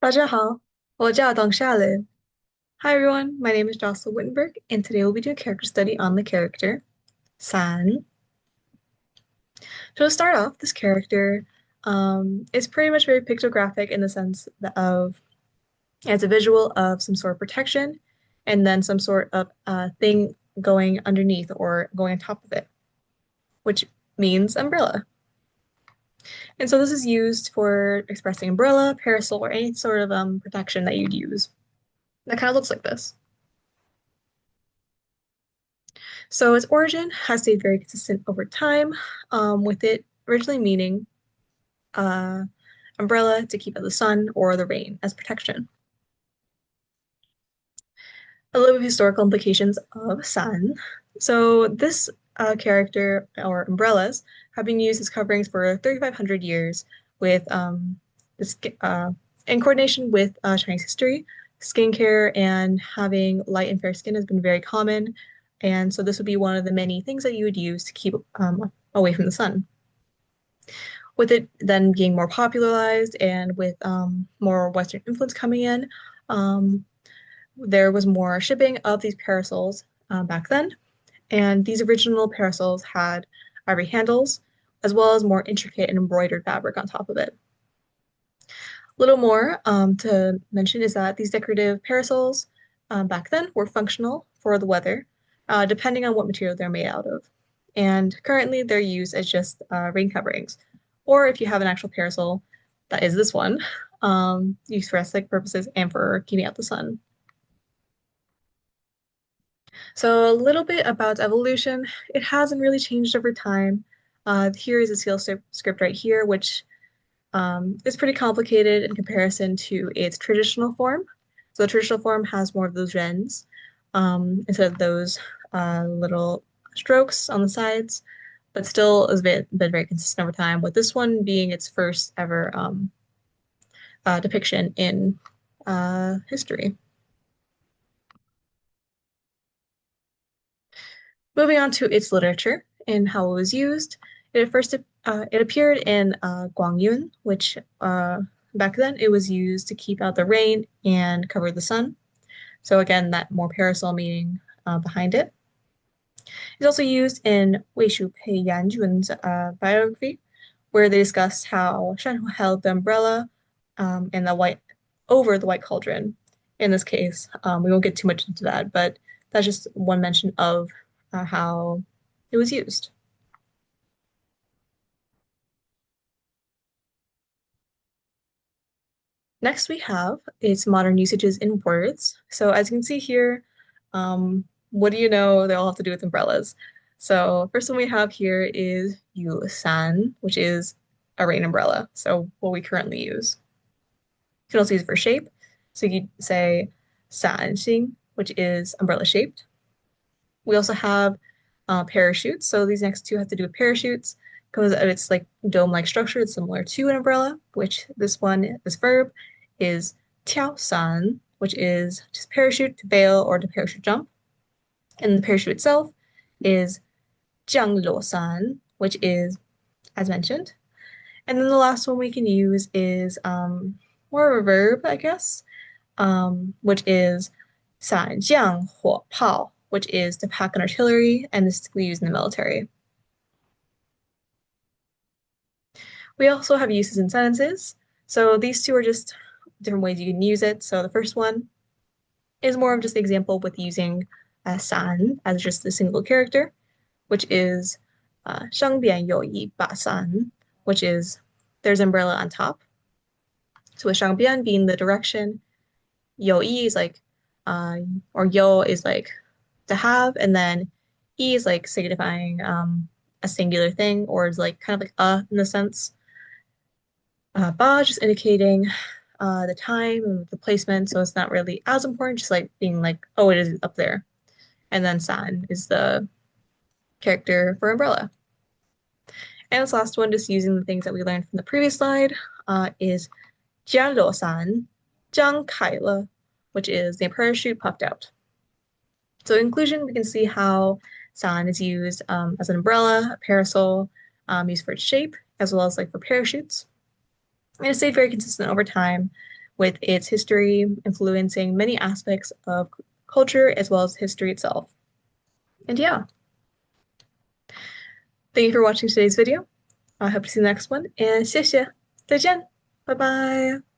大家好，我叫董夏琳. Hi everyone, my name is Jocelyn Wittenberg, and today we'll be doing character study on the character San. So to start off, this character is pretty much very pictographic in the sense of as a visual of some sort of protection and then some sort of thing going underneath or going on top of it, which means umbrella. And so this is used for expressing umbrella, parasol, or any sort of protection that you'd use. That kind of looks like this. So its origin has stayed very consistent over time, with it originally meaning uh, umbrella to keep out the sun or the rain as protection. A little bit of historical implications of sun. So this character or umbrellas have been used as coverings for 3,500 years with this in coordination with Chinese history. Skincare and having light and fair skin has been very common, and so this would be one of the many things that you would use to keep away from the sun. With it then being more popularized and with more Western influence coming in, um, there was more shipping of these parasols back then. And these original parasols had ivory handles, as well as more intricate and embroidered fabric on top of it. A little more to mention is that these decorative parasols back then were functional for the weather, depending on what material they're made out of. And currently they're used as just rain coverings. Or if you have an actual parasol, that is this one, used for aesthetic purposes and for keeping out the sun. So a little bit about evolution. It hasn't really changed over time. Here is a seal script right here, which is pretty complicated in comparison to its traditional form. So the traditional form has more of those rens instead of those little strokes on the sides, but still has been very consistent over time, with this one being its first ever depiction in history. Moving on to its literature and how it was used, it appeared in Guangyun, which back then it was used to keep out the rain and cover the sun. So again, that more parasol meaning behind it. It's also used in Wei Shu Pei Yanjun's biography, where they discuss how Shan held the umbrella and the white over the white cauldron. In this case, we won't get too much into that, but that's just one mention of how it was used. Next, we have its modern usages in words. So as you can see here, what do you know? They all have to do with umbrellas. So first one we have here is yusan, which is a rain umbrella. So what we currently use. You can also use it for shape. So you could say sanxing, which is umbrella shaped. We also have parachutes. So these next two have to do with parachutes because of its like dome-like structure. It's similar to an umbrella, which this verb is 跳伞, which is just parachute to bail or to parachute jump. And the parachute itself is 降落伞, which is, as mentioned. And then the last one we can use is more of a verb, I guess, which is 伞降火炮, which is to pack an artillery, and this is typically used in the military. We also have uses in sentences. So these two are just different ways you can use it. So the first one is more of just the example with using san as just a single character, which is 上边有一把伞, which is there's umbrella on top. So with 上边 being the direction, 有一 is like or yo is like to have, and then e is like signifying a singular thing, or is like kind of like in the sense. Ba just indicating the time and the placement, so it's not really as important, just like being like, oh, it is up there. And then san is the character for umbrella. And this last one, just using the things that we learned from the previous slide, is 降落伞, 张开了, which is the parachute puffed out. So in inclusion, we can see how san is used as an umbrella, a parasol, used for its shape, as well as like for parachutes. And it stayed very consistent over time with its history influencing many aspects of culture as well as history itself. And yeah, thank you for watching today's video. I hope to see you in the next one, and 谢谢，再见，拜拜。